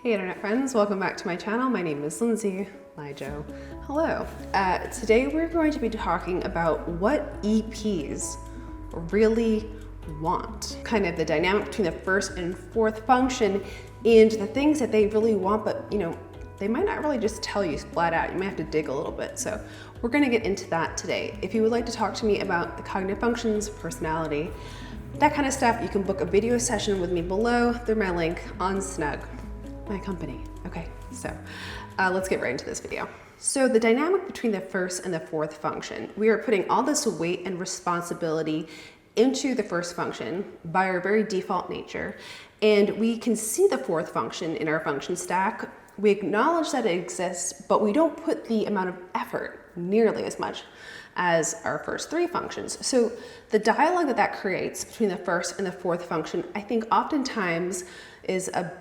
Hey internet friends, welcome back to my channel. My name is Lindsay Lijo. Hello. Today we're going to be talking about what EPs really want. Kind of the dynamic between the first and fourth function and the things that they really want, but they might not really just tell you flat out. You might have to dig a little bit. So we're gonna get into that today. If you would like to talk to me about the cognitive functions, personality, that kind of stuff, you can book a video session with me below through my link on Snug, my company. Okay, so let's get right into this video. So the dynamic between the first and the fourth function, we are putting all this weight and responsibility into the first function by our very default nature. And we can see the fourth function in our function stack. We acknowledge that it exists, but we don't put the amount of effort nearly as much as our first three functions. So the dialogue that creates between the first and the fourth function, I think oftentimes is a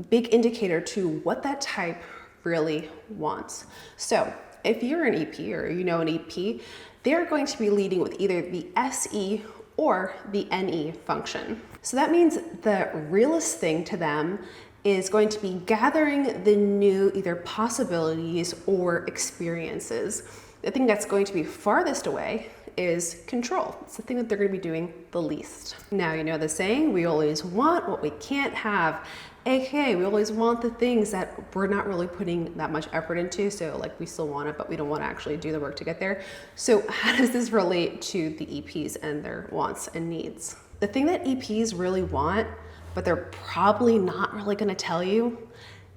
big indicator to what that type really wants. So if you're an EP or you know an EP, they're going to be leading with either the SE or the NE function. So that means the realest thing to them is going to be gathering the new either possibilities or experiences. The thing that's going to be farthest away is control. It's the thing that they're going to be doing the least. Now, you know the saying, we always want what we can't have. AKA, we always want the things that we're not really putting that much effort into. So like we still want it, but we don't want to actually do the work to get there. So how does this relate to the EPs and their wants and needs? The thing that EPs really want, but they're probably not really going to tell you,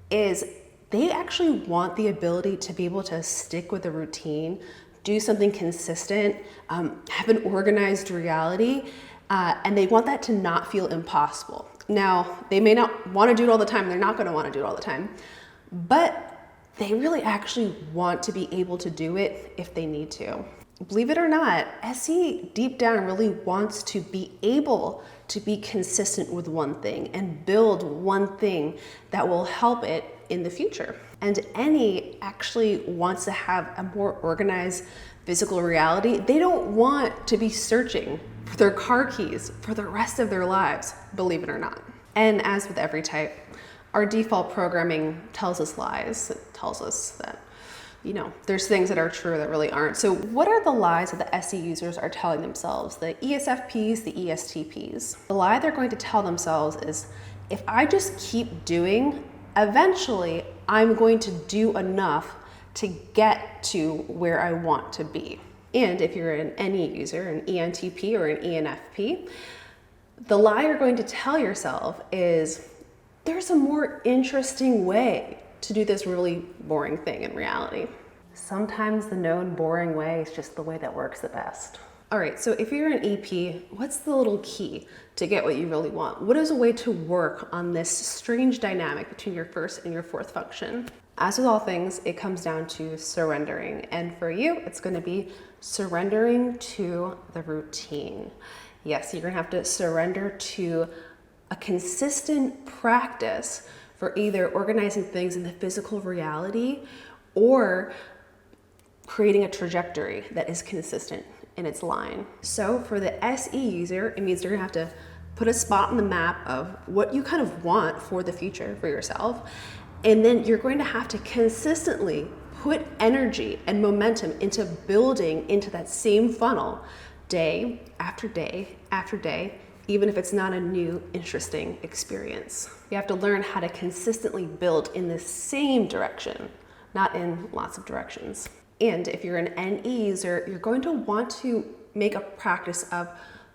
is they actually want the ability to be able to stick with a routine, do something consistent, have an organized reality, and they want that to not feel impossible. Now, they may not want to do it all the time. They're not going to want to do it all the time, but they really actually want to be able to do it if they need to. Believe it or not, SE deep down really wants to be able to be consistent with one thing and build one thing that will help it in the future. And NE actually wants to have a more organized physical reality. They don't want to be searching for their car keys for the rest of their lives, believe it or not. And as with every type, our default programming tells us lies. It tells us that there's things that are true that really aren't. So what are the lies that the SE users are telling themselves? The ESFPs, the ESTPs. The lie they're going to tell themselves is, if I just keep doing, eventually I'm going to do enough to get to where I want to be. And if you're an NE user, an ENTP or an ENFP, the lie you're going to tell yourself is, there's a more interesting way to do this really boring thing in reality. Sometimes the known boring way is just the way that works the best. All right, so if you're an EP, what's the little key to get what you really want? What is a way to work on this strange dynamic between your first and your fourth function? As with all things, it comes down to surrendering. And for you, it's going to be surrendering to the routine. Yes, you're going to have to surrender to a consistent practice for either organizing things in the physical reality or creating a trajectory that is consistent in its line. So for the SE user, it means you're gonna have to put a spot on the map of what you kind of want for the future for yourself. And then you're going to have to consistently put energy and momentum into building into that same funnel day after day after day, even if it's not a new, interesting experience. You have to learn how to consistently build in the same direction, not in lots of directions. And if you're an NE user, you're going to want to make a practice of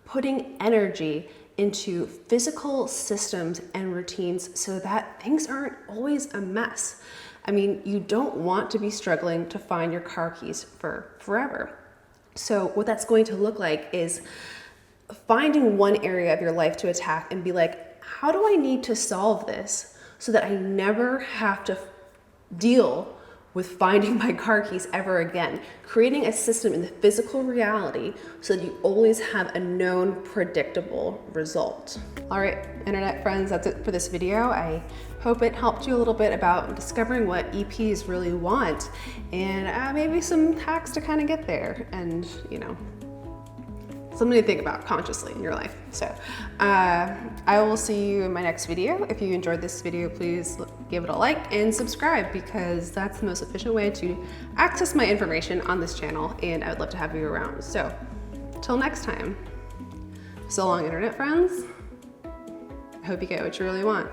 putting energy into physical systems and routines so that things aren't always a mess. I mean, you don't want to be struggling to find your car keys for forever. So what that's going to look like is finding one area of your life to attack and be like, how do I need to solve this so that I never have to deal with finding my car keys ever again? Creating a system in the physical reality so that you always have a known, predictable result. All right, internet friends, that's it for this video. I hope it helped you a little bit about discovering what EPs really want and maybe some hacks to kind of get there and, something to think about consciously in your life. So I will see you in my next video. If you enjoyed this video, please give it a like and subscribe, because that's the most efficient way to access my information on this channel, and I would love to have you around. So till next time, so long internet friends. I hope you get what you really want.